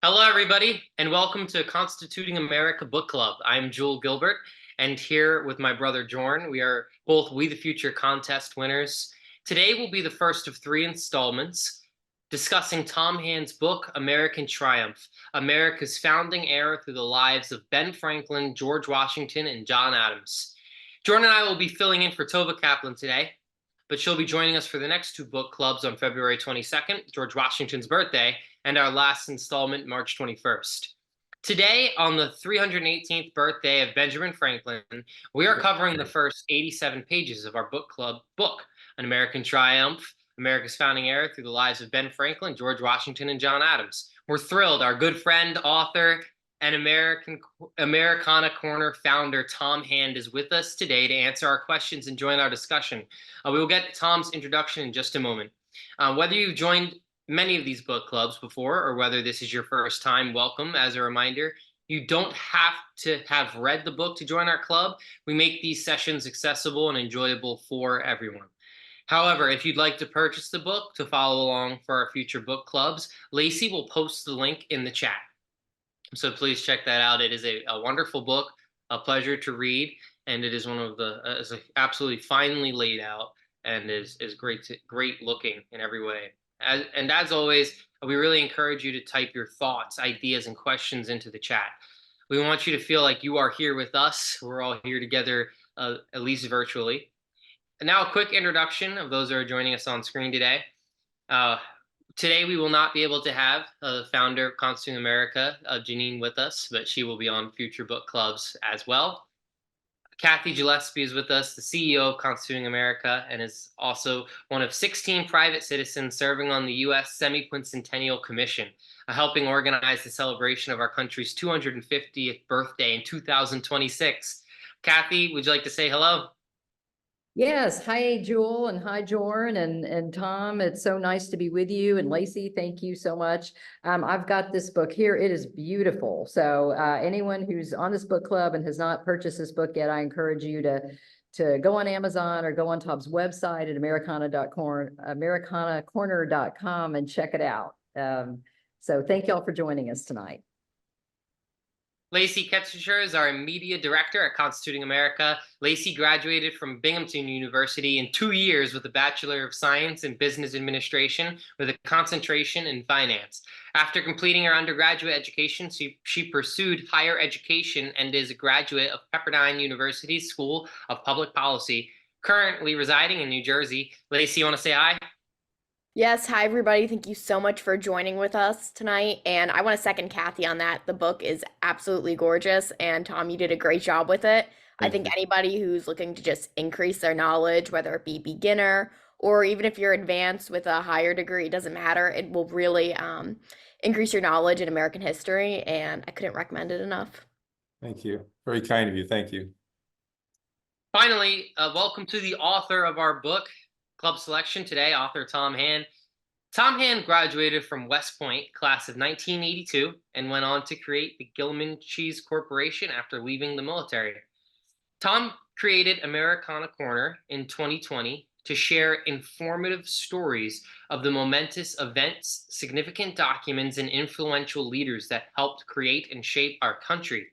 Hello, everybody, and welcome to Constituting America Book Club. I'm Joel Gilbert, and here with my brother Jorn, we are both We the Future contest winners. Today will be the first of three installments discussing Tom Hand's book, American Triumph, America's Founding Era Through the Lives of Ben Franklin, George Washington, and John Adams. Jorn and I will be filling in for Tova Kaplan today, but she'll be joining us for the next two book clubs on February 22nd, George Washington's birthday, and our last installment, March 21st. Today, on the 318th birthday of Benjamin Franklin, we are covering the first 87 pages of our book club book, An American Triumph, America's Founding Era Through the Lives of Ben Franklin, George Washington, and John Adams. We're thrilled. Our good friend, author, and Americana Corner founder Tom Hand is with us today to answer our questions and join our discussion. We will get to Tom's introduction in just a moment. Whether you've joined many of these book clubs before or whether this is your first time, welcome. As a reminder, you don't have to have read the book to join our club. We make these sessions accessible and enjoyable for everyone. However, if you'd like to purchase the book to follow along for our future book clubs, Lacey will post the link in the chat. So please check that out. It is a wonderful book, a pleasure to read, and it is one of the is absolutely finely laid out and is great looking in every way. As always, we really encourage you to type your thoughts, ideas, and questions into the chat. We want you to feel like you are here with us. We're all here together, at least virtually. And now a quick introduction of those that are joining us on screen today. Today, we will not be able to have the founder of Constituting America, Janine, with us, but she will be on future book clubs as well. Kathy Gillespie is with us, the CEO of Constituting America, and is also one of 16 private citizens serving on the U.S. Semi-Quincentennial Commission, helping organize the celebration of our country's 250th birthday in 2026. Kathy, would you like to say hello? Yes. Hi, Jewel, and hi, Jorn, and Tom. It's so nice to be with you. And Lacey, thank you so much. I've got this book here. It is beautiful. So anyone who's on this book club and has not purchased this book yet, I encourage you to go on Amazon or go on Tom's website at americanacorner.com and check it out. So thank y'all for joining us tonight. Lacey Ketzinger is our media director at Constituting America. Lacey graduated from Binghamton University in 2 years with a Bachelor of Science in Business Administration with a concentration in finance. After completing her undergraduate education, she pursued higher education and is a graduate of Pepperdine University School of Public Policy, currently residing in New Jersey. Lacey, you want to say hi? Yes, hi everybody. Thank you so much for joining with us tonight. And I want to second Kathy on that. The book is absolutely gorgeous, and Tom, you did a great job with it. I think anybody who's looking to just increase their knowledge, whether it be beginner or even if you're advanced with a higher degree, it doesn't matter. It will really increase your knowledge in American history, and I couldn't recommend it enough. Thank you. Very kind of you. Thank you. Finally, welcome to the author of our book club selection today, author Tom Hand. Tom Hand graduated from West Point, class of 1982, and went on to create the Gilman Cheese Corporation after leaving the military. Tom created Americana Corner in 2020 to share informative stories of the momentous events, significant documents, and influential leaders that helped create and shape our country.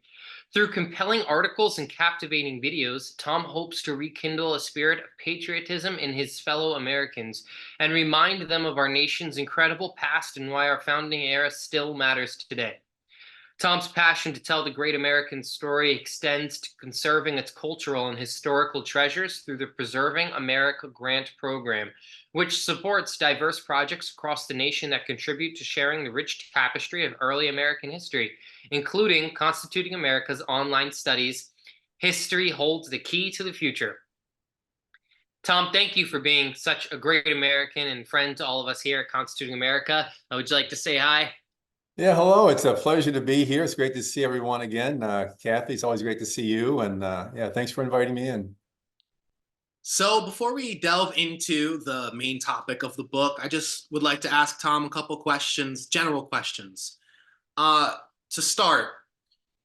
Through compelling articles and captivating videos, Tom hopes to rekindle a spirit of patriotism in his fellow Americans and remind them of our nation's incredible past and why our founding era still matters today. Tom's passion to tell the great American story extends to conserving its cultural and historical treasures through the Preserving America Grant Program, which supports diverse projects across the nation that contribute to sharing the rich tapestry of early American history, including Constituting America's online studies, History Holds the Key to the Future. Tom, thank you for being such a great American and friend to all of us here at Constituting America. Would you like to say hi? Yeah, hello. It's a pleasure to be here. It's great to see everyone again. Kathy, it's always great to see you. And yeah, thanks for inviting me in. So before we delve into the main topic of the book, I just would like to ask Tom a couple questions, general questions. To start,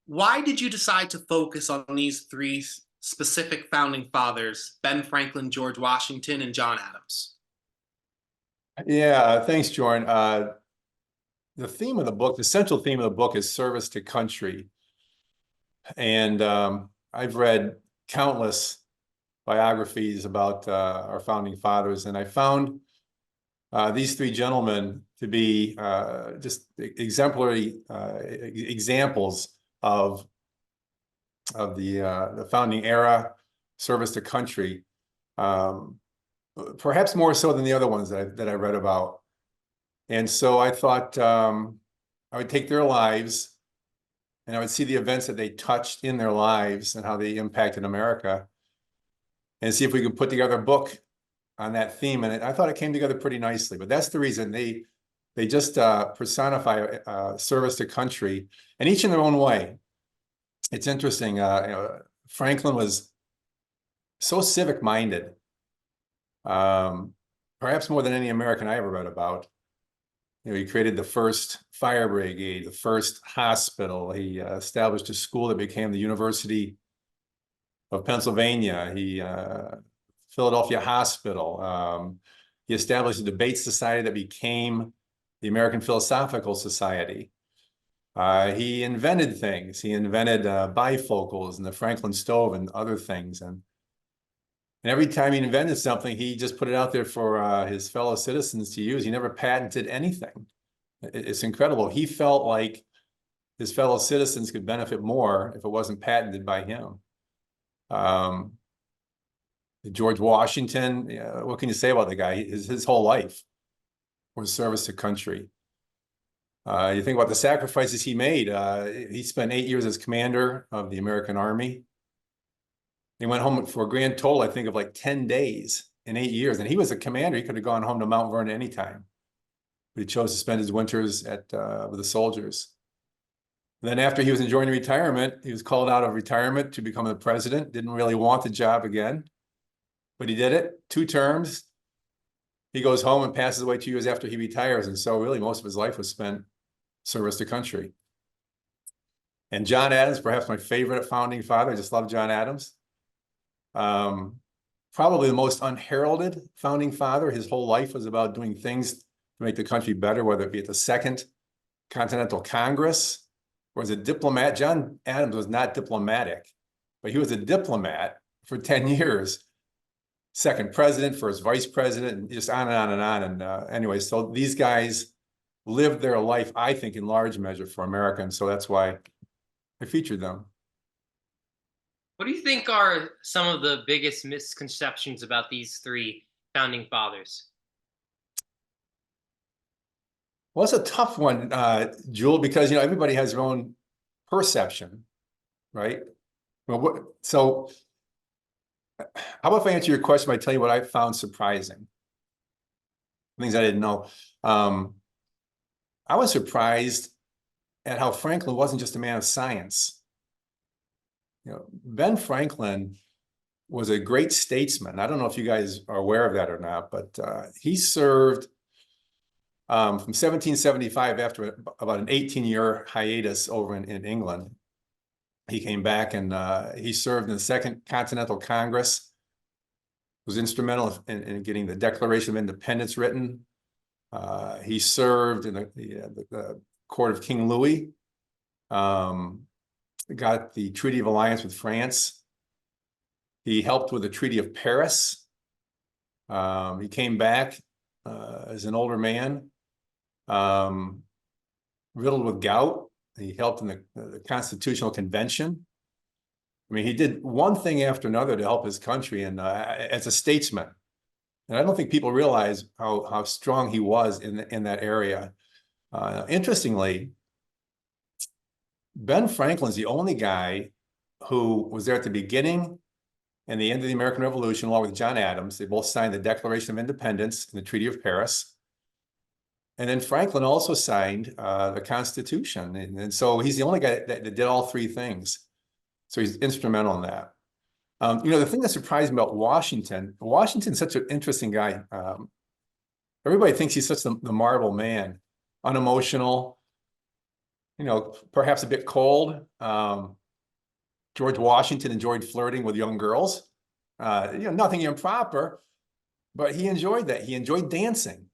why did you decide to focus on these three specific founding fathers, Ben Franklin, George Washington, and John Adams? Yeah, thanks, Jordan. the theme of the book, the central theme of the book is service to country. And I've read countless biographies about our founding fathers, and I found these three gentlemen to be just exemplary examples of the founding era, service to country, perhaps more so than the other ones that I read about. And so I thought I would take their lives and I would see the events that they touched in their lives and how they impacted America, and see if we could put together a book on that theme. And I thought it came together pretty nicely. But that's the reason they just personify service to country, and each in their own way. It's interesting. Franklin was so civic minded, perhaps more than any American I ever read about. He created the first fire brigade, the first hospital. He established a school that became the University of Pennsylvania. He Philadelphia Hospital. He established a debate society that became the American Philosophical Society. He invented things. He invented bifocals and the Franklin stove and other things. And every time he invented something, he just put it out there for his fellow citizens to use. He never patented anything. It's incredible. He felt like his fellow citizens could benefit more if it wasn't patented by him. George Washington, what can you say about the guy? His whole life was service to country. You think about the sacrifices he made. He spent 8 years as commander of the American Army. He went home for a grand total, I think, of like 10 days in 8 years. And he was a commander. He could have gone home to Mount Vernon anytime. But he chose to spend his winters with the soldiers. Then after he was enjoying retirement, he was called out of retirement to become the president. Didn't really want the job again, but he did it. 2 terms. He goes home and passes away 2 years after he retires. And so really most of his life was spent service to country. And John Adams, perhaps my favorite founding father. I just love John Adams. Probably the most unheralded founding father. His whole life was about doing things to make the country better, whether it be at the Second Continental Congress or as a diplomat. John Adams was not diplomatic, but he was a diplomat for 10 years. Second president, first vice president, and just on and on and on. And anyway, so these guys lived their life, I think, in large measure for America. And so that's why I featured them. What do you think are some of the biggest misconceptions about these three founding fathers? Well, it's a tough one, Jewel, because everybody has their own perception, right? Well, so how about if I answer your question by telling you what I found surprising? Things I didn't know. I was surprised at how Franklin wasn't just a man of science. Ben Franklin was a great statesman. I don't know if you guys are aware of that or not, but he served from 1775, after about an 18-year hiatus over in England. He came back and he served in the Second Continental Congress, was instrumental in getting the Declaration of Independence written. He served in the court of King Louis, got the Treaty of Alliance with France. He helped with the Treaty of Paris. He came back as an older man, riddled with gout. He helped in the Constitutional Convention. I mean, he did one thing after another to help his country, and as a statesman. And I don't think people realize how strong he was in that area. Interestingly, Ben Franklin's the only guy who was there at the beginning and the end of the American Revolution, along with John Adams. They both signed the Declaration of Independence and the Treaty of Paris. And then Franklin also signed the Constitution. And so he's the only guy that did all 3 things. So he's instrumental in that. The thing that surprised me about Washington's such an interesting guy. Everybody thinks he's such the marble man, unemotional, perhaps a bit cold. George Washington enjoyed flirting with young girls. Nothing improper, but he enjoyed that. He enjoyed dancing.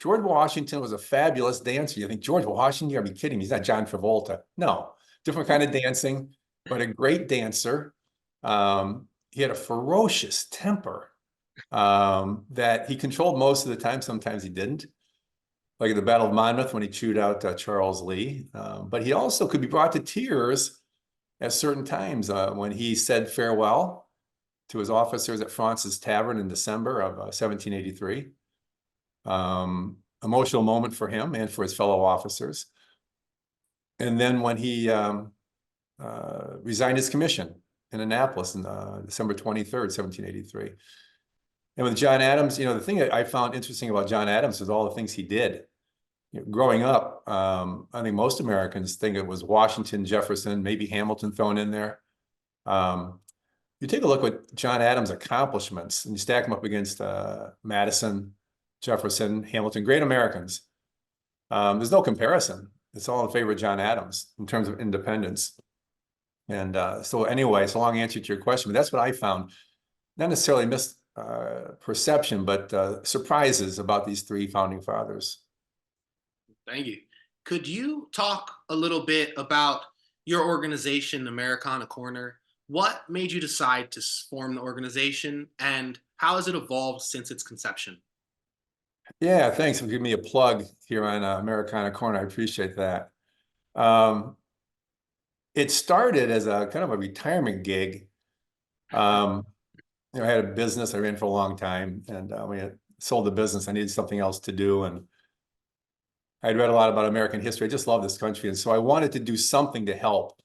George Washington was a fabulous dancer. You think, George Washington, you gotta be kidding me. He's not John Travolta. No, different kind of dancing, but a great dancer. He had a ferocious temper that he controlled most of the time. Sometimes he didn't. Like at the Battle of Monmouth when he chewed out Charles Lee. But he also could be brought to tears at certain times when he said farewell to his officers at Fraunces Tavern in December of 1783. Emotional moment for him and for his fellow officers. And then when he resigned his commission in Annapolis on December 23rd, 1783. And with John Adams, the thing that I found interesting about John Adams was all the things he did. Growing up, I think most Americans think it was Washington, Jefferson, maybe Hamilton thrown in there. You take a look at John Adams' accomplishments and you stack them up against Madison, Jefferson, Hamilton, great Americans. There's no comparison. It's all in favor of John Adams in terms of independence. And so anyway, it's a long answer to your question, but that's what I found. Not necessarily misperception, but surprises about these three founding fathers. Thank you. Could you talk a little bit about your organization, Americana Corner? What made you decide to form the organization, and how has it evolved since its conception? Yeah, thanks for giving me a plug here on Americana Corner. I appreciate that. It started as a kind of a retirement gig. I had a business I ran for a long time, and we had sold the business. I needed something else to do, and I'd read a lot about American history. I just love this country, and so I wanted to do something to help.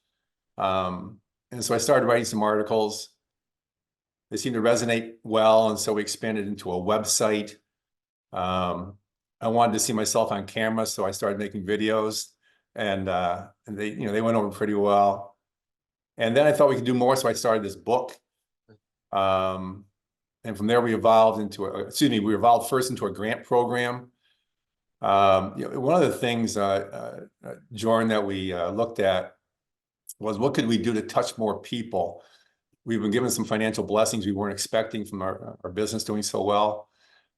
And so I started writing some articles. They seemed to resonate well, and so we expanded into a website. I wanted to see myself on camera, so I started making videos, and they went over pretty well. And then I thought we could do more, so I started this book. And from there we evolved first into a grant program. One of the things, Jordan, that we looked at was what could we do to touch more people? We've been given some financial blessings we weren't expecting from our business doing so well.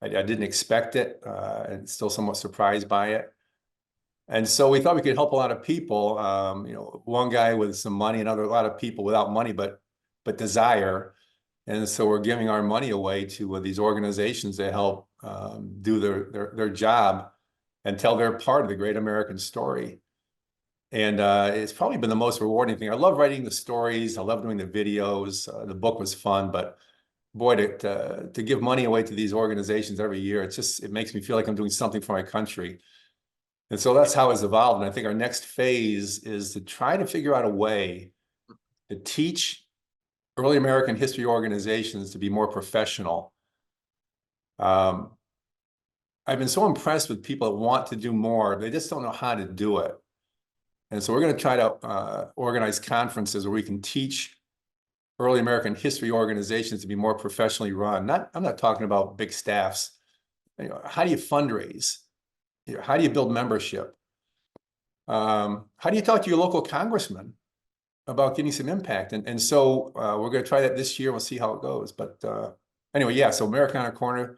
I didn't expect it, and still somewhat surprised by it. And so we thought we could help a lot of people. One guy with some money, a lot of people without money but desire. And so we're giving our money away to these organizations to help do their job and tell their part of the great American story. And it's probably been the most rewarding thing. I love writing the stories. I love doing the videos. The book was fun, but boy, to give money away to these organizations every year, it makes me feel like I'm doing something for my country. And so that's how it's evolved. And I think our next phase is to try to figure out a way to teach early American history organizations to be more professional. I've been so impressed with people that want to do more. They just don't know how to do it. And so we're going to try to organize conferences where we can teach early American history organizations to be more professionally run. I'm not talking about big staffs. How do you fundraise? How do you build membership? How do you talk to your local congressman about getting some impact? And so we're going to try that this year. We'll see how it goes. But anyway, yeah, so Americana Corner,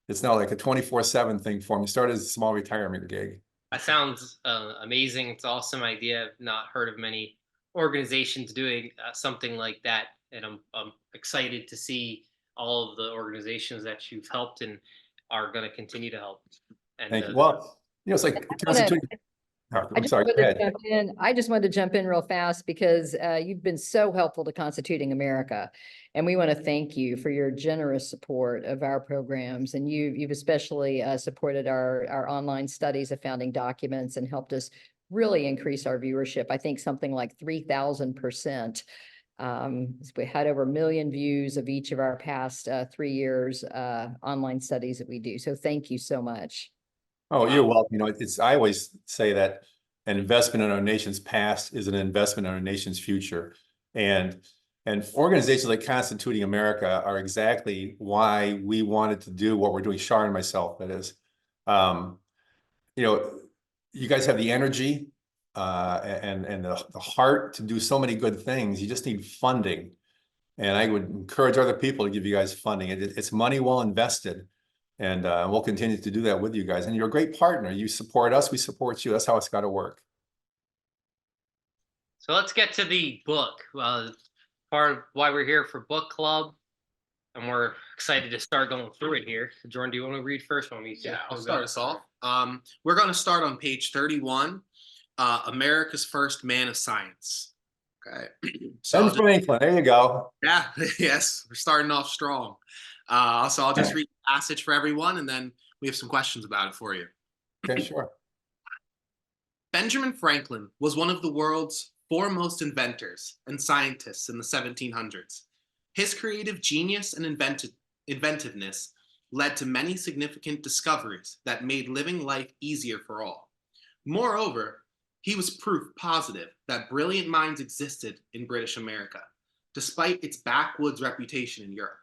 it's now like a 24/7 thing for me. It started as a small retirement gig. That sounds amazing. It's an awesome idea. I've not heard of many organizations doing something like that. And I'm excited to see all of the organizations that you've helped and are going to continue to help. And, Thank you. Well, it's like Constituting. I'm sorry, go ahead. I just wanted to jump in real fast because you've been so helpful to Constituting America. And we want to thank you for your generous support of our programs. And you've especially supported our online studies of founding documents and helped us really increase our viewership. I think something like 3,000%. We had over 1 million views of each of our past 3 years online studies that we do. So thank you so much. Oh, you're welcome. I always say that an investment in our nation's past is an investment in our nation's future. And organizations like Constituting America are exactly why we wanted to do what we're doing, Shar and myself, that is. You guys have the energy and the heart to do so many good things. You just need funding. And I would encourage other people to give you guys funding. It's money well invested. And we'll continue to do that with you guys. And you're a great partner. You support us, we support you. That's how it's got to work. So let's get to the book. Part of why we're here for book club, and we're excited to start going through it here. Jordan, do you want to read first? Yeah, I'll start us off. We're going to start on page 31, America's First Man of Science. Okay. Ben Franklin, there you go. Yeah, yes, we're starting off strong. So I'll just read the passage for everyone, and then we have some questions about it for you. Okay, sure. Benjamin Franklin was one of the world's foremost inventors and scientists in the 1700s. His creative genius and inventiveness led to many significant discoveries that made living life easier for all. Moreover, he was proof positive that brilliant minds existed in British America, despite its backwoods reputation in Europe.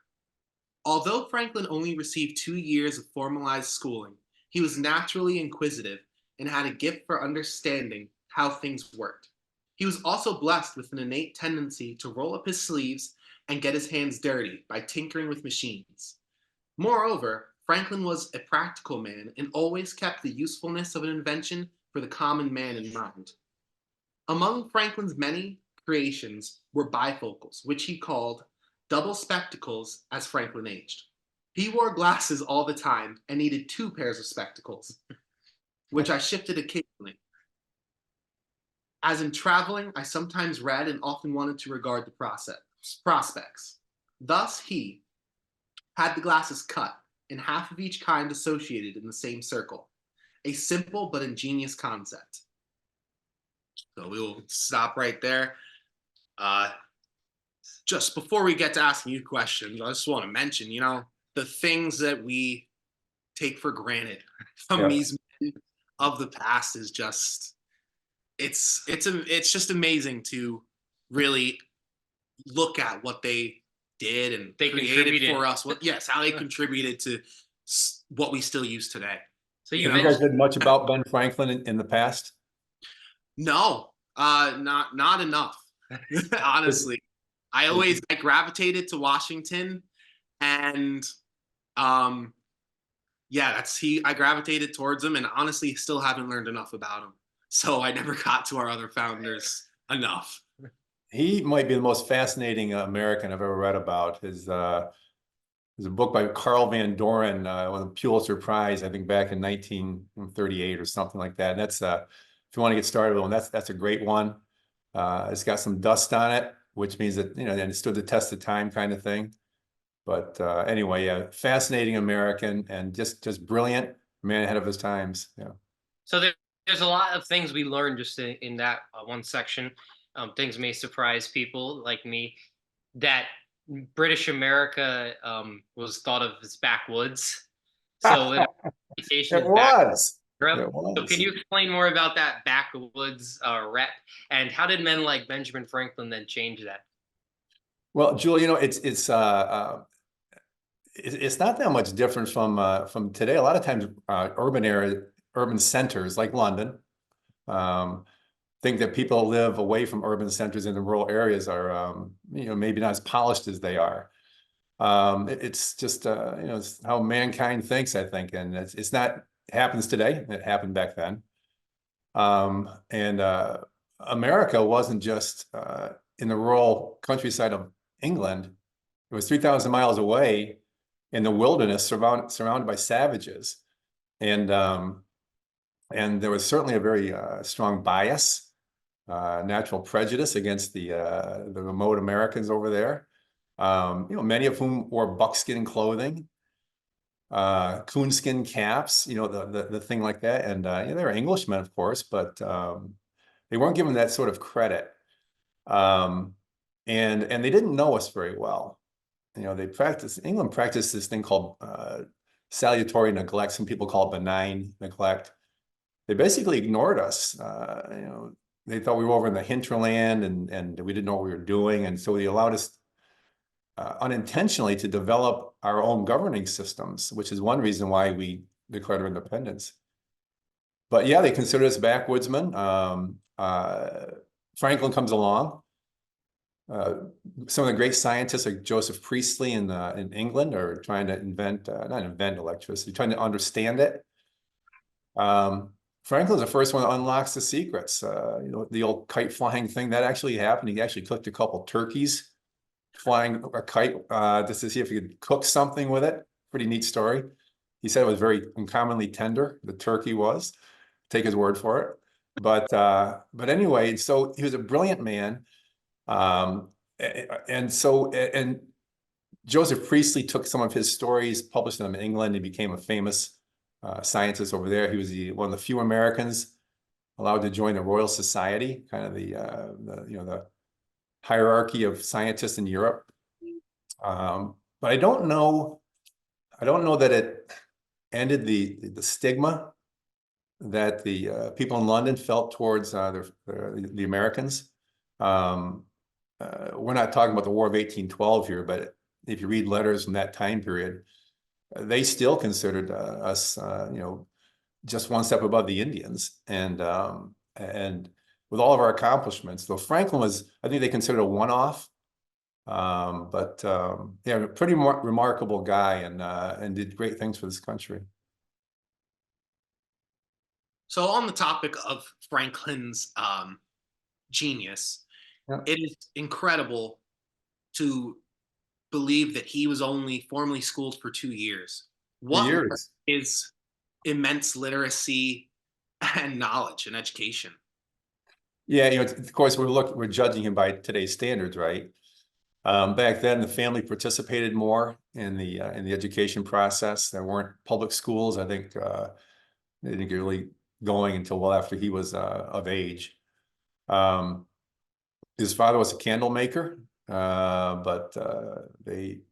Although Franklin only received 2 years of formalized schooling, he was naturally inquisitive and had a gift for understanding how things worked. He was also blessed with an innate tendency to roll up his sleeves and get his hands dirty by tinkering with machines. Moreover, Franklin was a practical man and always kept the usefulness of an invention for the common man in mind. Among Franklin's many creations were bifocals, which he called double spectacles as Franklin aged. He wore glasses all the time and needed 2 pairs of spectacles, which I shifted occasionally. As in traveling, I sometimes read and often wanted to regard the prospects. Thus, he had the glasses cut and half of each kind associated in the same circle. A simple but ingenious concept. So we will stop right there. Just before we get to asking you questions, I just want to mention, the things that we take for granted from these men of the past is just, it's just amazing to really look at what they did and they created for us. How they contributed to what we still use today. So you guys heard much about Ben Franklin in the past? No, not enough. Honestly, I gravitated to Washington, and I gravitated towards him, and honestly, still haven't learned enough about him. So I never got to our other founders enough. He might be the most fascinating American I've ever read about. There's a book by Carl Van Doren, won the Pulitzer Prize, I think back in 1938 or something like that. And that's if you want to get started with one, that's a great one. It's got some dust on it, which means that it stood the test of time, kind of thing. But anyway, yeah, fascinating American and just brilliant, man ahead of his times. Yeah. So there's a lot of things we learned just in that one section. Things may surprise people like me, that British America was thought of as backwoods. So it was. So can you explain more about that backwoods rep, and how did men like Benjamin Franklin then change that? Well, Julie, it's not that much different from today. A lot of times, urban centers like London think that people live away from urban centers in the rural areas are, maybe not as polished as they are. It's just, it's how mankind thinks, I think. And it's not, it happens today. It happened back then. America wasn't just in the rural countryside of England. It was 3,000 miles away in the wilderness, surrounded by savages. And there was certainly a very strong bias, natural prejudice against the remote Americans over there. Many of whom wore buckskin clothing, coonskin caps, the thing like that. And they were Englishmen, of course, but they weren't given that sort of credit. And they didn't know us very well. England practiced this thing called salutary neglect. Some people call it benign neglect. They basically ignored us. They thought we were over in the hinterland and we didn't know what we were doing. And so they allowed us unintentionally to develop our own governing systems, which is one reason why we declared our independence. But yeah, they considered us backwoodsmen. Franklin comes along. some of the great scientists like Joseph Priestley in England are trying to not invent electricity, trying to understand it. Franklin's the first one that unlocks the secrets. The old kite flying thing, that actually happened. He actually cooked a couple turkeys flying a kite just to see if he could cook something with it. Pretty neat story. He said it was very uncommonly tender, the turkey was. Take his word for it. But anyway, so he was a brilliant man. And Joseph Priestley took some of his stories, published them in England, and became a famous scientist over there. He was one of the few Americans allowed to join the Royal Society, kind of the hierarchy of scientists in Europe. But I don't know that it ended the stigma that the people in London felt towards the Americans. We're not talking about the War of 1812 here, but if you read letters from that time period, they still considered us, just one step above the Indians. And with all of our accomplishments, though Franklin was, I think they considered a one-off, but a pretty remarkable guy and did great things for this country. So on the topic of Franklin's genius, it is incredible to believe that he was only formally schooled for 2 years. What is immense literacy and knowledge and education? Yeah, of course, we're judging him by today's standards, right? Back then, the family participated more in the education process. There weren't public schools. I think they didn't get really going until well after he was of age. His father was a candle maker, but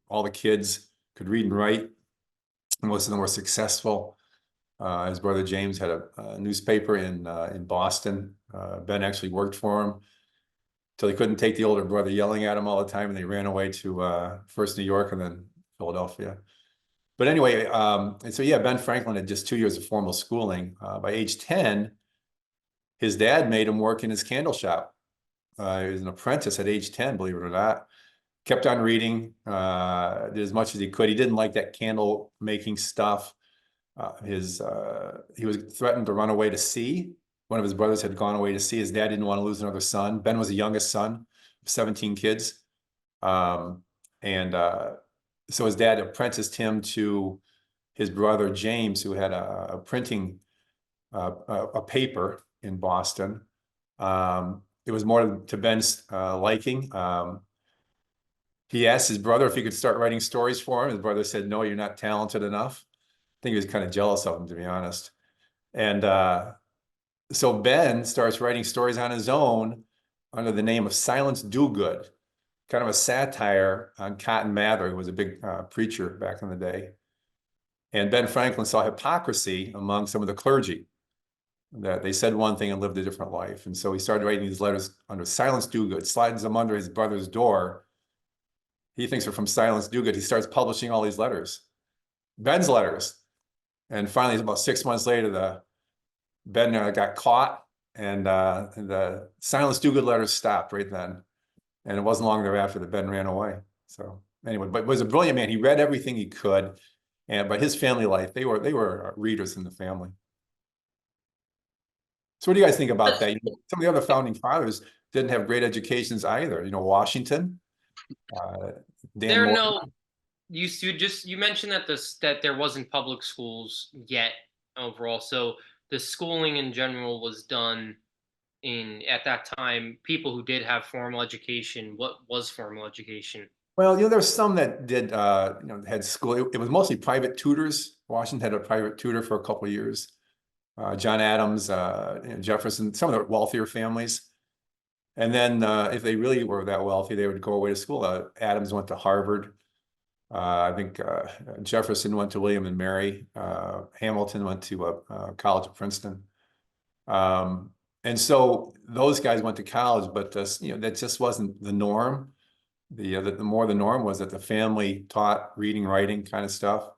all the kids could read and write. Most of them were successful. His brother James had a newspaper in Boston. Ben actually worked for him until he couldn't take the older brother yelling at him all the time, and they ran away to first New York and then Philadelphia. But anyway, and so yeah, Ben Franklin had just 2 years of formal schooling. By age 10, his dad made him work in his candle shop. He was an apprentice at age 10, believe it or not. Kept on reading, did as much as he could. He didn't like that candle making stuff. He was threatened to run away to sea. One of his brothers had gone away to sea. His dad didn't want to lose another son. Ben was the youngest son of 17 kids. So his dad apprenticed him to his brother James, who had a printing a paper in Boston. It was more to Ben's liking. He asked his brother if he could start writing stories for him. His brother said, "No, you're not talented enough." I think he was kind of jealous of him, to be honest. And so Ben starts writing stories on his own under the name of Silence Dogood, kind of a satire on Cotton Mather, who was a big preacher back in the day. And Ben Franklin saw hypocrisy among some of the clergy, that they said one thing and lived a different life. And so he started writing these letters under Silence Dogood, slides them under his brother's door. He thinks they're from Silence Dogood. He starts publishing all these letters, Ben's letters. And finally, about 6 months later, Ben got caught, and the Silence Dogood letters stopped right then. And it wasn't long thereafter that Ben ran away. So anyway, but was a brilliant man. He read everything he could. But his family life, they were readers in the family. So what do you guys think about that? Some of the other founding fathers didn't have great educations either. Washington. There are no. You mentioned that there wasn't public schools yet overall. So the schooling in general was done at that time. People who did have formal education. What was formal education? Well, there's some that did, had school. It was mostly private tutors. Washington had a private tutor for a couple of years. John Adams, Jefferson, some of the wealthier families. And then if they really were that wealthy, they would go away to school. Adams went to Harvard. I think Jefferson went to William and Mary. Hamilton went to College of Princeton. And so those guys went to college, but that just wasn't the norm. The more the norm was that the family taught reading, writing kind of stuff.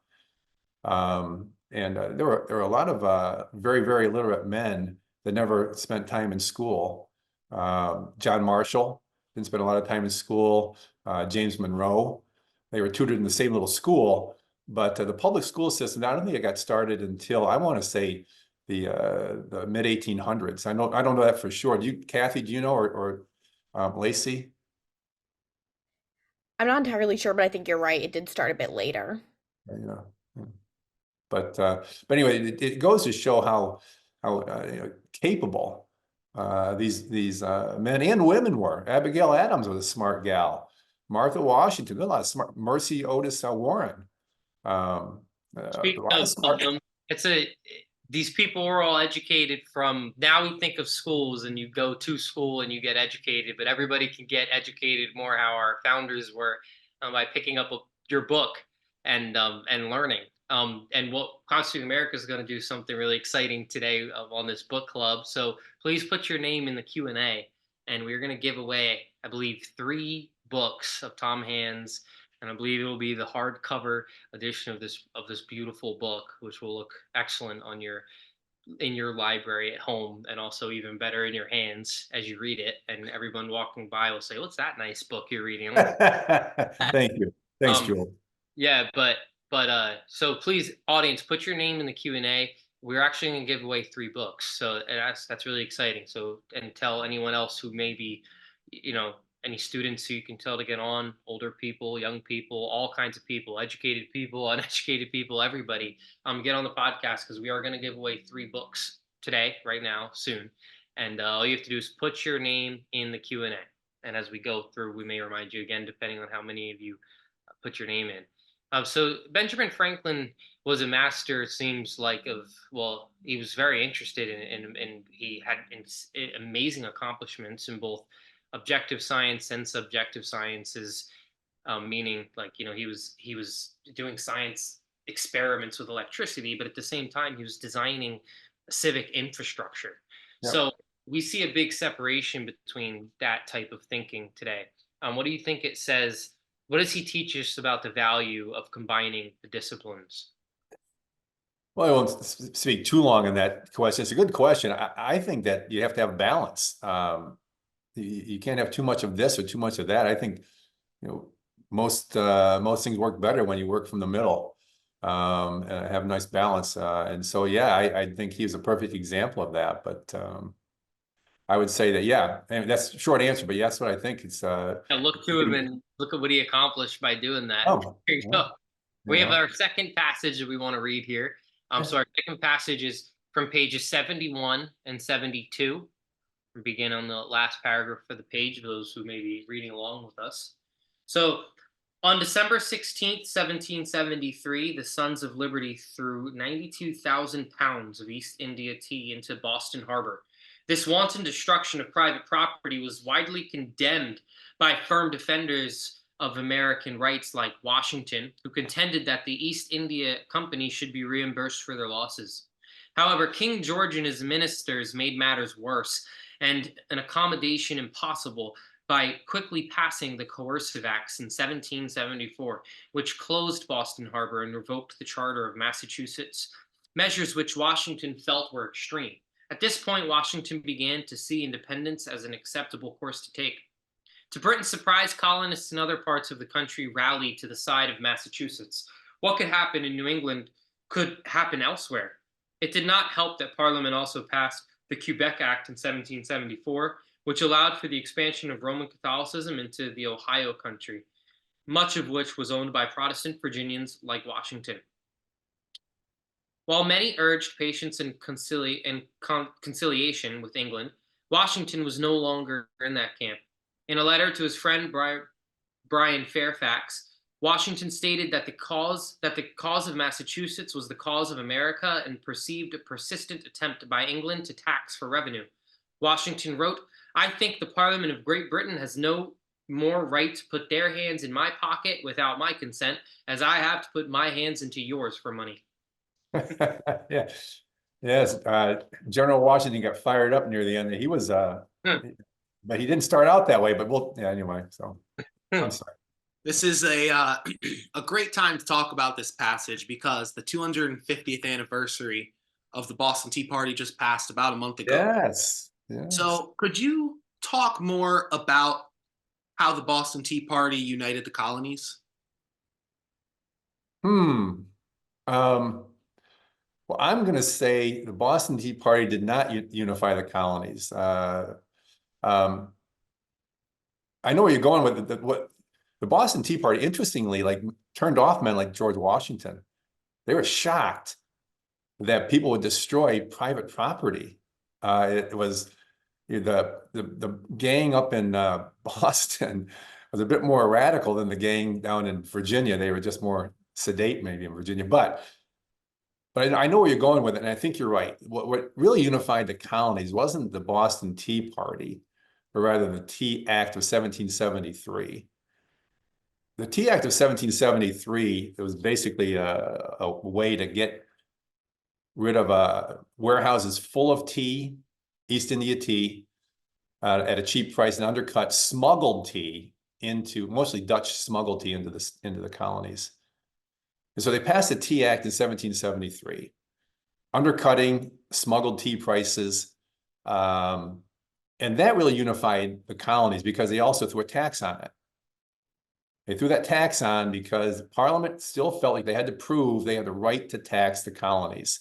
And there were a lot of very, very literate men that never spent time in school. John Marshall didn't spend a lot of time in school. James Monroe, they were tutored in the same little school, but the public school system, I don't think it got started until, I want to say, the mid 1800s. I don't know that for sure. Kathy, do you know, or Lacey? I'm not entirely sure, but I think you're right. It did start a bit later. Yeah. But anyway, it goes to show how capable these men and women were. Abigail Adams was a smart gal. Martha Washington, a lot of smart. Mercy Otis Warren. A Speaking lot of of smart. them, these people were all educated from, now we think of schools and you go to school and you get educated, but everybody can get educated more how our founders were, by picking up your book and learning. And what Constituting America is going to do something really exciting today on this book club. So please put your name in the Q&A, and we're going to give away, I believe, 3 books of Tom Hand's, and I believe it will be the hardcover edition of this beautiful book, which will look excellent on in your library at home, and also even better in your hands as you read it. And everyone walking by will say, "What's that nice book you're reading?" Thank you. Thanks, Um, Jewel. yeah, but so please, audience, put your name in the Q&A. We're actually going to give away 3 books, so that's really exciting. So, and tell anyone else who may be, any students who you can tell to get on, older people, young people, all kinds of people, educated people, uneducated people, everybody, get on the podcast, because we are going to give away 3 books today, right now, soon. And all you have to do is put your name in the Q&A. And as we go through, we may remind you again, depending on how many of you put your name in. So Benjamin Franklin was a master, it seems like, he was very interested in he had amazing accomplishments in both objective science and subjective sciences, meaning, like, he was doing science experiments with electricity, but at the same time he was designing civic infrastructure. Yep. So we see a big separation between that type of thinking today. What do you think it says? What does he teach us about the value of combining the disciplines? Well, I won't speak too long on that question. It's a good question. I think that you have to have a balance. You can't have too much of this or too much of that. I think, most things work better when you work from the middle, and have a nice balance. And so, yeah, I think he's a perfect example of that. But I would say that, yeah, and that's a short answer, but yeah, that's what I think. It's Look to him and look at what he accomplished by doing that. Oh, Here you yeah, go. We have yeah. our second passage that we want to read here. So our second passage is from pages 71 and 72. We begin on the last paragraph of the page, those who may be reading along with us. So, on December 16th, 1773, the Sons of Liberty threw 92,000 pounds of East India tea into Boston Harbor. This wanton destruction of private property was widely condemned by firm defenders of American rights like Washington, who contended that the East India Company should be reimbursed for their losses. However, King George and his ministers made matters worse, and an accommodation impossible, by quickly passing the Coercive Acts in 1774, which closed Boston Harbor and revoked the Charter of Massachusetts, measures which Washington felt were extreme. At this point, Washington began to see independence as an acceptable course to take. To Britain's surprise, colonists in other parts of the country rallied to the side of Massachusetts. What could happen in New England could happen elsewhere. It did not help that Parliament also passed the Quebec Act in 1774, which allowed for the expansion of Roman Catholicism into the Ohio country, much of which was owned by Protestant Virginians like Washington. While many urged patience and conciliation with England, Washington was no longer in that camp. In a letter to his friend Brian Fairfax, Washington stated that the cause of Massachusetts was the cause of America, and perceived a persistent attempt by England to tax for revenue. Washington wrote, "I think the Parliament of Great Britain has no more right to put their hands in my pocket without my consent, as I have to put my hands into yours for money." Yeah. Yes. General Washington got fired up near the end. He was, but he didn't start out that way. But anyway. So I'm sorry. This is a great time to talk about this passage, because the 250th anniversary of the Boston Tea Party just passed about a month ago. Yes. So could you talk more about how the Boston Tea Party united the colonies? Hmm. Well, I'm going to say the Boston Tea Party did not unify the colonies. Um, I know where you're going with what the Boston Tea Party, interestingly, like turned off men like George Washington. They were shocked that people would destroy private property. It was the gang up in Boston was a bit more radical than the gang down in Virginia. They were just more sedate, maybe in Virginia, but I know where you're going with it, and I think you're right. What really unified the colonies wasn't the Boston Tea Party, but rather the Tea Act of 1773. The Tea Act of 1773, it was basically a way to get rid of warehouses full of tea, East India tea, at a cheap price, and undercut smuggled tea into, mostly Dutch smuggled tea into the colonies. And so they passed the Tea Act in 1773, undercutting smuggled tea prices. And that really unified the colonies because they also threw a tax on it. They threw that tax on because Parliament still felt like they had to prove they had the right to tax the colonies.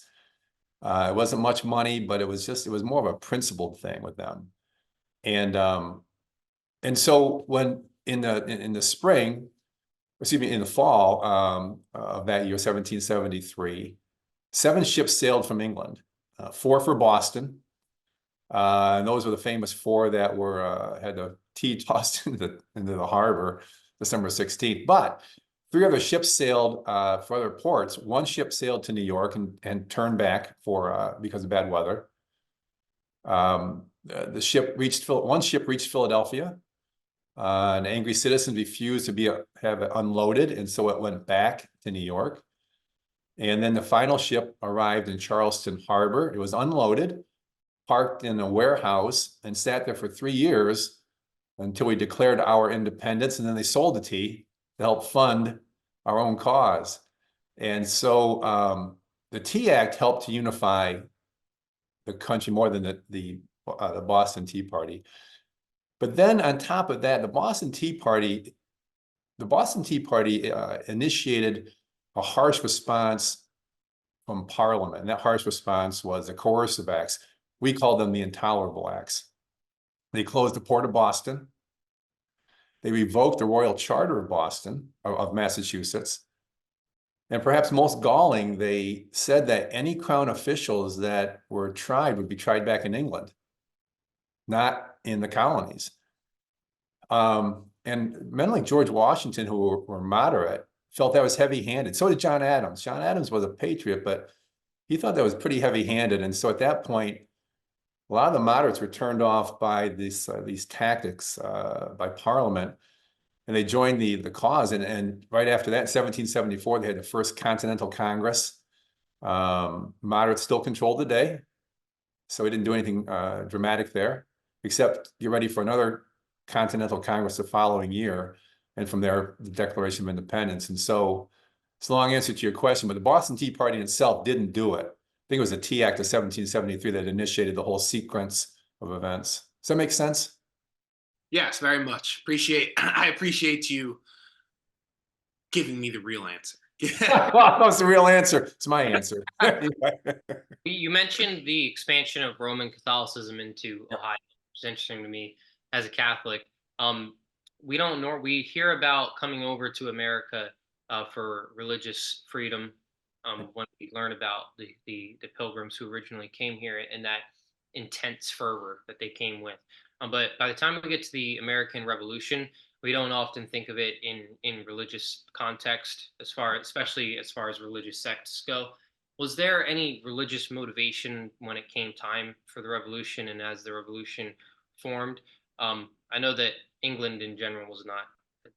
It wasn't much money, but it was more of a principled thing with them. And so when in the spring, excuse me, in the fall of that year, 1773, 7 ships sailed from England, 4 for Boston. And those were the famous 4 that had the tea tossed into the harbor December 16th. But 3 other ships sailed for other ports. 1 ship sailed to New York and turned back because of bad weather. One ship reached Philadelphia. An angry citizen refused to have it unloaded, and so it went back to New York. And then the final ship arrived in Charleston Harbor. It was unloaded, parked in a warehouse, and sat there for 3 years until we declared our independence. And then they sold the tea to help fund our own cause. And so the Tea Act helped to unify the country more than the Boston Tea Party. But then on top of that, the Boston Tea Party initiated a harsh response from Parliament. And that harsh response was the coercive acts. We call them the intolerable acts. They closed the port of Boston. They revoked the royal charter of Boston, of Massachusetts. And perhaps most galling, they said that any crown officials that were tried would be tried back in England, not in the colonies. And men like George Washington, who were moderate, felt that was heavy-handed. So did John Adams. John Adams was a patriot, but he thought that was pretty heavy-handed. And so at that point, a lot of the moderates were turned off by these tactics by Parliament, and they joined the cause. And right after that, in 1774, they had the first Continental Congress. Moderates still controlled the day, so we didn't do anything dramatic there, except get ready for another Continental Congress the following year, and from there, the Declaration of Independence. And so it's a long answer to your question, but the Boston Tea Party itself didn't do it. I think it was the Tea Act of 1773 that initiated the whole sequence of events. Does that make sense? Yes, very much. I appreciate you giving me the real answer. Well, that's the real answer. It's my answer. You mentioned the expansion of Roman Catholicism into Ohio, which is interesting to me as a Catholic. We hear about coming over to America for religious freedom when we learn about the pilgrims who originally came here and that intense fervor that they came with. But by the time we get to the American Revolution, we don't often think of it in religious context, especially as far as religious sects go. Was there any religious motivation when it came time for the revolution and as the revolution formed? I know that England in general was not,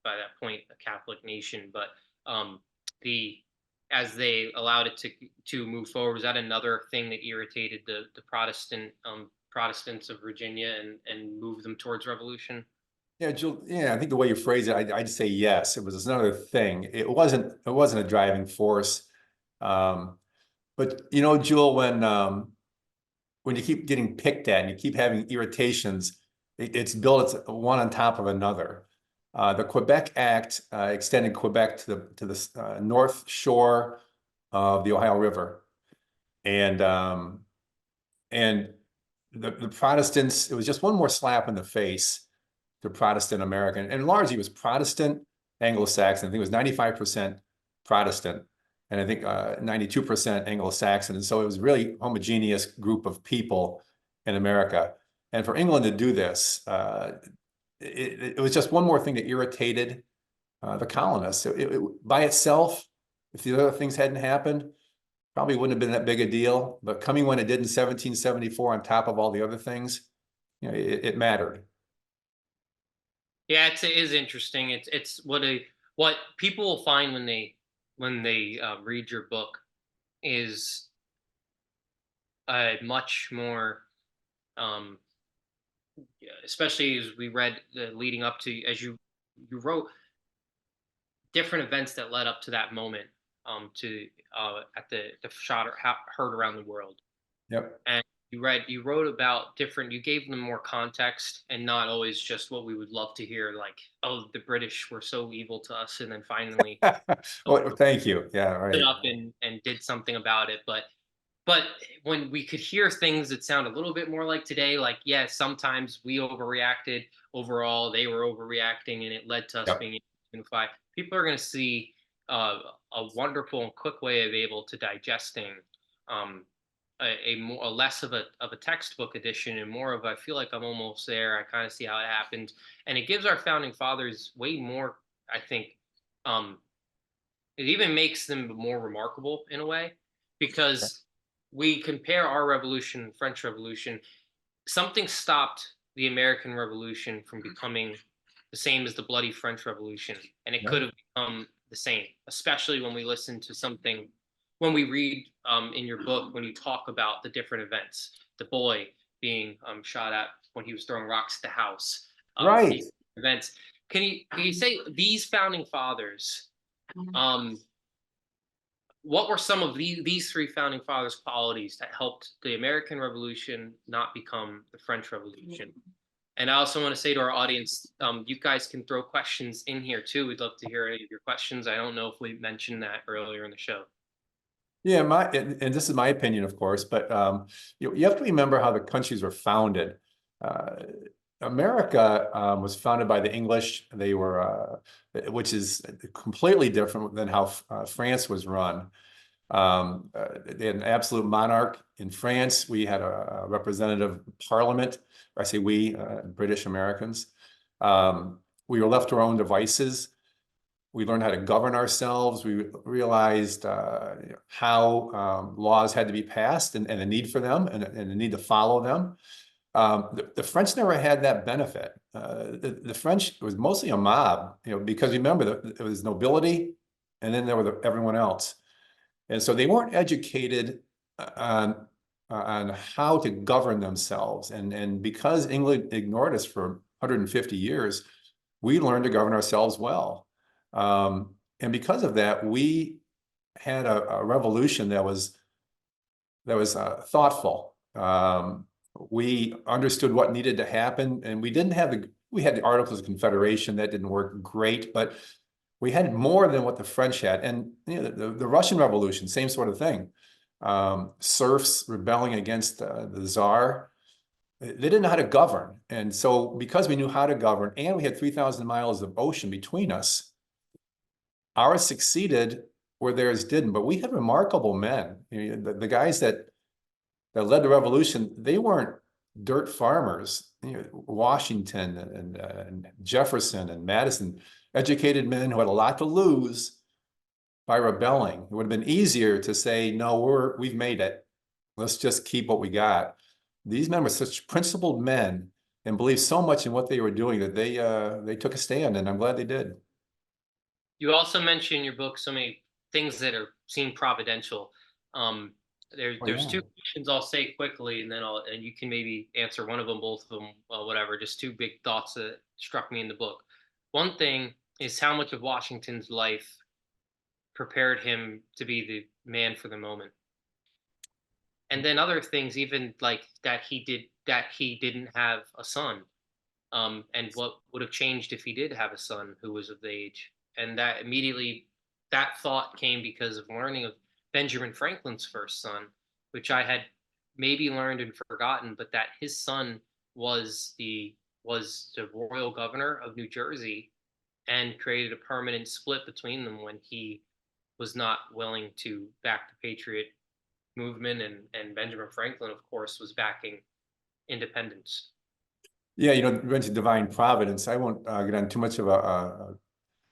by that point, a Catholic nation, but as they allowed it to move forward, was that another thing that irritated the Protestants of Virginia and moved them towards revolution? Yeah, Jill, I think the way you phrase it, I'd say yes. It was another thing. It wasn't a driving force. But Jewel, when you keep getting picked at and you keep having irritations, it's built one on top of another. The Quebec Act extended Quebec to the north shore of the Ohio River, and the Protestants. It was just one more slap in the face to Protestant American, and largely it was Protestant Anglo-Saxon. I think it was 95% Protestant, and I think 92% Anglo-Saxon. And so it was really homogeneous group of people in America. And for England to do this, it was just one more thing that irritated the colonists. By itself, if the other things hadn't happened, probably wouldn't have been that big a deal. But coming when it did in 1774, on top of all the other things, you know, it mattered. Yeah, it is interesting. It's what people will find when they read your book is a much more, um, especially as we read the leading up to, as you wrote different events that led up to that moment, to at the shot heard around the world. Yep. And you wrote about different, you gave them more context and not always just what we would love to hear, like, oh, the British were so evil to us, and then finally Well, thank you. Yeah, stood right. up and did something about it. But when we could hear things that sound a little bit more like today, like, yeah, sometimes we overreacted, overall they were overreacting, and it led to us Yep. being unified. People are going to see a wonderful and quick way of able to digesting, um, a less of a textbook edition and more of, I feel like I'm almost there. I kind of see how it happened, and it gives our founding fathers way more. I think it even makes them more remarkable in a way, because we compare our revolution, French Revolution. Something stopped the American Revolution from becoming the same as the bloody French Revolution, and it could have become the same, especially when we listen to something, when we read in your book, when you talk about the different events, the boy being shot at when he was throwing rocks at the house, Right. these events. Can you say these founding fathers? What were some of these three founding fathers' qualities that helped the American Revolution not become the French Revolution? And I also want to say to our audience, you guys can throw questions in here too. We'd love to hear any of your questions. I don't know if we mentioned that earlier in the show. Yeah, and this is my opinion, of course, but you have to remember how the countries were founded. America was founded by the English. They were, which is completely different than how France was run. They had an absolute monarch in France. We had a representative parliament. I say we, British Americans. We were left to our own devices. We learned how to govern ourselves. We realized how laws had to be passed, and the need for them, and the need to follow them. The French never had that benefit. The French was mostly a mob, because remember, it was nobility, and then there were everyone else. And so they weren't educated on how to govern themselves. And because England ignored us for 150 years, we learned to govern ourselves well. And because of that, we had a revolution that was thoughtful. We understood what needed to happen, and we had the Articles of Confederation that didn't work great, but we had more than what the French had. And the Russian Revolution, same sort of thing. Serfs rebelling against the Tsar. They didn't know how to govern. And so because we knew how to govern, and we had 3,000 miles of ocean between us, ours succeeded where theirs didn't. But we had remarkable men. The guys that led the revolution, they weren't dirt farmers. Washington and Jefferson and Madison, educated men who had a lot to lose by rebelling. It would have been easier to say, no, we've made it. Let's just keep what we got. These men were such principled men and believed so much in what they were doing that they took a stand, and I'm glad they did. You also mention in your book so many things that seem providential. There's two questions I'll say quickly, and then you can maybe answer one of them, both of them, whatever. Just two big thoughts that struck me in the book. One thing is how much of Washington's life prepared him to be the man for the moment, and then other things, even like that he didn't have a son. and what would have changed if he did have a son who was of the age. And that immediately, that thought came because of learning of Benjamin Franklin's first son, which I had maybe learned and forgotten, but that his son was the royal governor of New Jersey and created a permanent split between them when he was not willing to back the Patriot movement, and Benjamin Franklin, of course, was backing independence. Yeah, you mentioned divine providence. I won't get on too much of a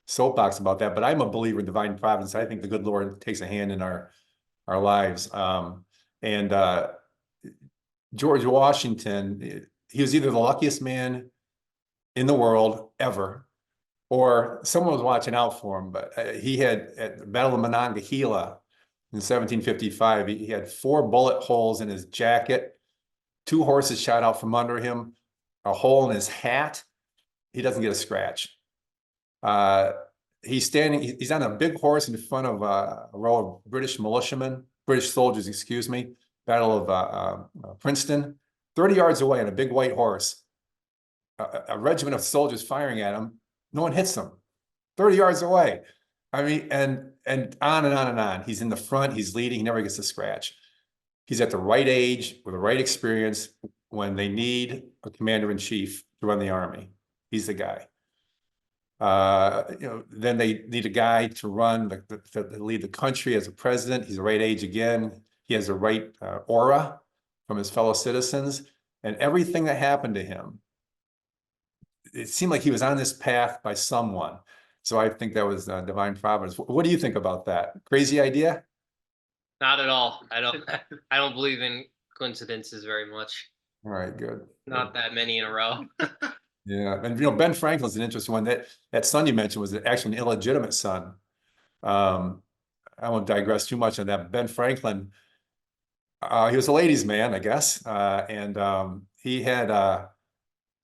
soapbox about that, but I'm a believer in divine providence. I think the good Lord takes a hand in our lives. And George Washington, he was either the luckiest man in the world ever, or someone was watching out for him. But he had, at the Battle of Monongahela in 1755, he had 4 bullet holes in his jacket, 2 horses shot out from under him, a hole in his hat. He doesn't get a scratch. He's on a big horse in front of a row of British soldiers, excuse me, Battle of Princeton, 30 yards away on a big white horse, a regiment of soldiers firing at him. No one hits him, 30 yards away. I mean, and on and on and on. He's in the front, he's leading, he never gets a scratch. He's at the right age with the right experience when they need a commander-in-chief to run the army. He's the guy. Then they need a guy to run, to lead the country as a president. He's the right age again. He has the right aura from his fellow citizens. And everything that happened to him, it seemed like he was on this path by someone. So I think that was divine providence. What do you think about that? Crazy idea? Not at all. I don't believe in coincidences very much. All right, good. Not that many in a row. Yeah, and Ben Franklin's an interesting one. That son you mentioned was actually an illegitimate son. I won't digress too much on that. But Ben Franklin, he was a ladies' man, I guess, and he had kind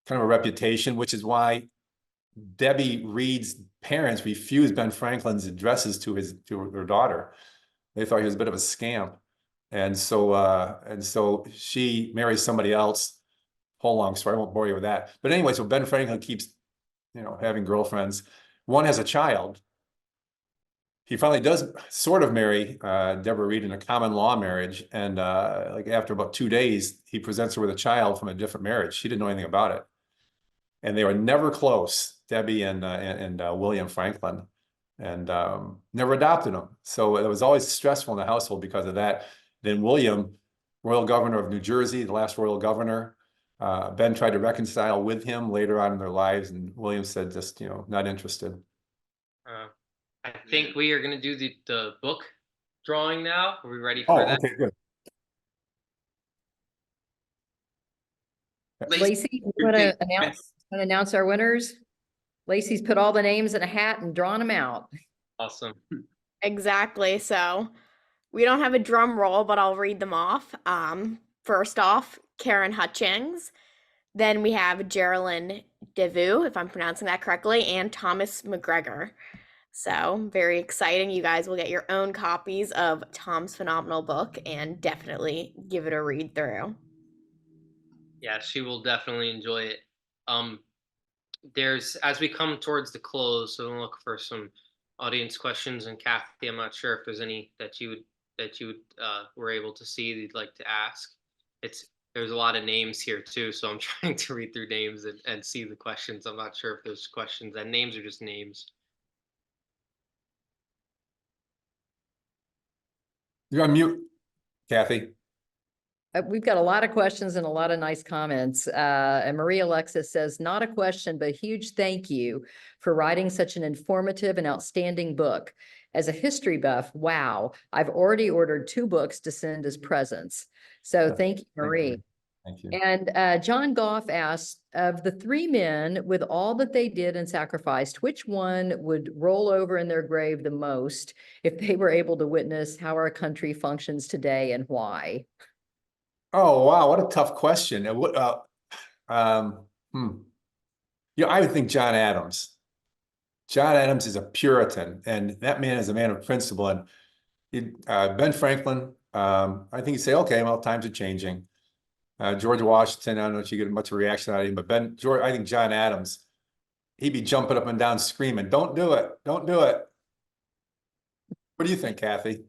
of a reputation, which is why Debbie Reed's parents refused Ben Franklin's addresses to her daughter. They thought he was a bit of a scamp, and so she marries somebody else. Whole long story, I won't bore you with that. But anyway, so Ben Franklin keeps, having girlfriends. One has a child. He finally does sort of marry Deborah Reed in a common law marriage. And like after about 2 days, he presents her with a child from a different marriage. She didn't know anything about it. And they were never close, Debbie and William Franklin, and never adopted him. So it was always stressful in the household because of that. Then William, royal governor of New Jersey, the last royal governor, Ben tried to reconcile with him later on in their lives, and William said, just, not interested. I think we are going to do the book drawing now. Are we ready for that? Okay, good. Lacey, you want to announce our winners? Lacey's put all the names in a hat and drawn them out. Awesome. Exactly. So we don't have a drum roll, but I'll read them off. First off, Karen Hutchings. Then we have Geraldine Devu, if I'm pronouncing that correctly, and Thomas McGregor. So very exciting. You guys will get your own copies of Tom's phenomenal book and definitely give it a read through. Yeah, she will definitely enjoy it. As we come towards the close, so we'll look for some audience questions. And Kathy, I'm not sure if there's any that you were able to see that you'd like to ask. There's a lot of names here too, so I'm trying to read through names and see the questions. I'm not sure if there's questions, and names are just names. You're on mute, Kathy. We've got a lot of questions and a lot of nice comments. And Maria Alexis says, not a question, but a huge thank you for writing such an informative and outstanding book. As a history buff, wow, I've already ordered 2 books to send as presents. So thank you, Marie. Thank you. And John Goff asked, of the 3 men with all that they did and sacrificed, which one would roll over in their grave the most if they were able to witness how our country functions today and why? Oh, wow, what a tough question. I would think John Adams. John Adams is a Puritan, and that man is a man of principle. And Ben Franklin, I think he'd say, okay, well, times are changing. George Washington, I don't know if you get much of a reaction out of him, but I think John Adams, he'd be jumping up and down screaming, "Don't do it, don't do it." What do you think, Kathy?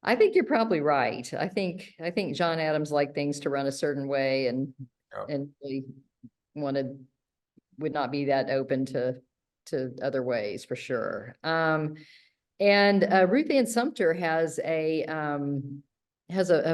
I think you're probably right. I think John Adams liked things to run a certain way and Yeah. and really would not be that open to other ways for sure. And Ruth Ann Sumter has a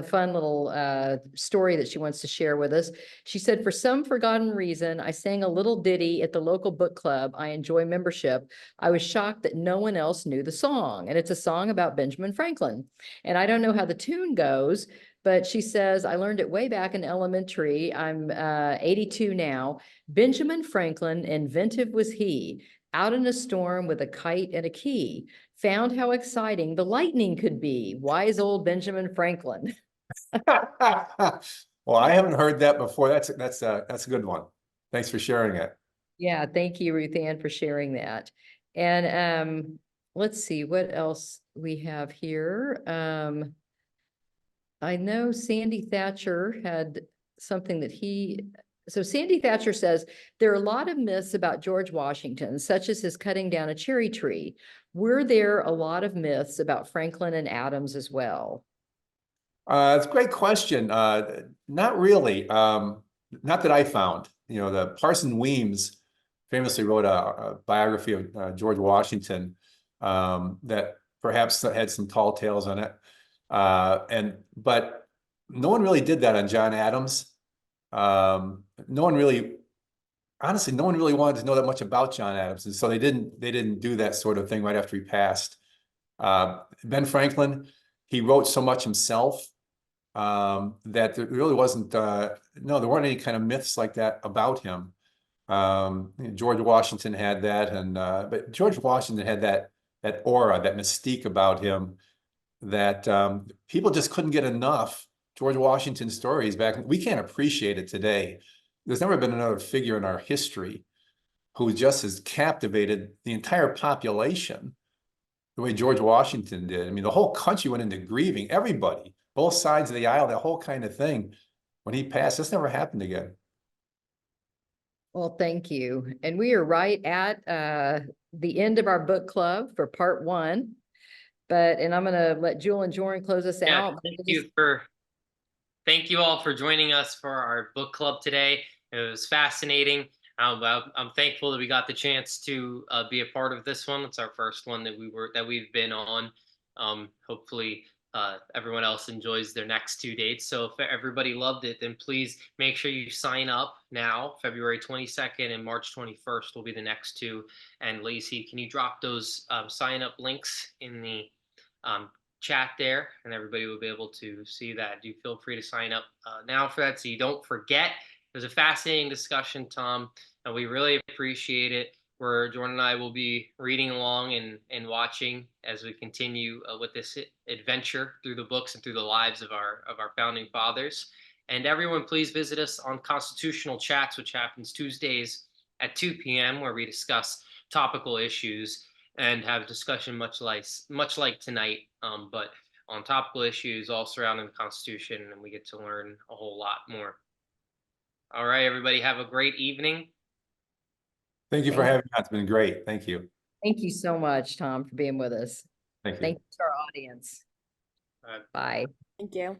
fun little story that she wants to share with us. She said, "For some forgotten reason, I sang a little ditty at the local book club I enjoy membership. I was shocked that no one else knew the song. And it's a song about Benjamin Franklin. And I don't know how the tune goes, but she says, I learned it way back in elementary. I'm 82 now. Benjamin Franklin, inventive was he, out in a storm with a kite and a key. Found how exciting the lightning could be. Wise old Benjamin Franklin." Well, I haven't heard that before. That's a good one. Thanks for sharing it. Yeah, thank you, Ruth Ann, for sharing that. And let's see what else we have here. I know Sandy Thatcher had something that so Sandy Thatcher says, there are a lot of myths about George Washington, such as his cutting down a cherry tree. Were there a lot of myths about Franklin and Adams as well? It's a great question. Not really. Not that I found. The Parson Weems famously wrote a biography of George Washington that perhaps had some tall tales on it. But no one really did that on John Adams. Honestly, no one really wanted to know that much about John Adams, and so they didn't do that sort of thing right after he passed. Ben Franklin, he wrote so much himself that there really wasn't there weren't any kind of myths like that about him. George Washington had that, but George Washington had that aura, that mystique about him that people just couldn't get enough George Washington stories back. We can't appreciate it today. There's never been another figure in our history who just has captivated the entire population the way George Washington did. I mean, the whole country went into grieving. Everybody, both sides of the aisle, that whole kind of thing. When he passed, this never happened again. Well, thank you. And we are right at the end of our book club for part 1. And I'm going to let Jewel and Jordan close us out. Thank you all for joining us for our book club today. It was fascinating. I'm thankful that we got the chance to be a part of this one. It's our first one that we've been on. Hopefully everyone else enjoys their next 2 dates. So if everybody loved it, then please make sure you sign up now. February 22nd and March 21st will be the next 2. And Lacey, can you drop those sign up links in the chat there, and everybody will be able to see that. Do feel free to sign up now for that so you don't forget. It was a fascinating discussion, Tom, and we really appreciate it. Where Jordan and I will be reading along and watching as we continue with this adventure through the books and through the lives of our founding fathers. And everyone, please visit us on Constitutional Chats, which happens Tuesdays at 2 p.m., where we discuss topical issues and have a discussion much like tonight, but on topical issues all surrounding the Constitution, and we get to learn a whole lot more. All right, everybody, have a great evening. Thank you for having me. It's been great. Thank you. Thank you so much, Tom, for being with us. Thank you. Thank you to our audience. Bye. Thank you.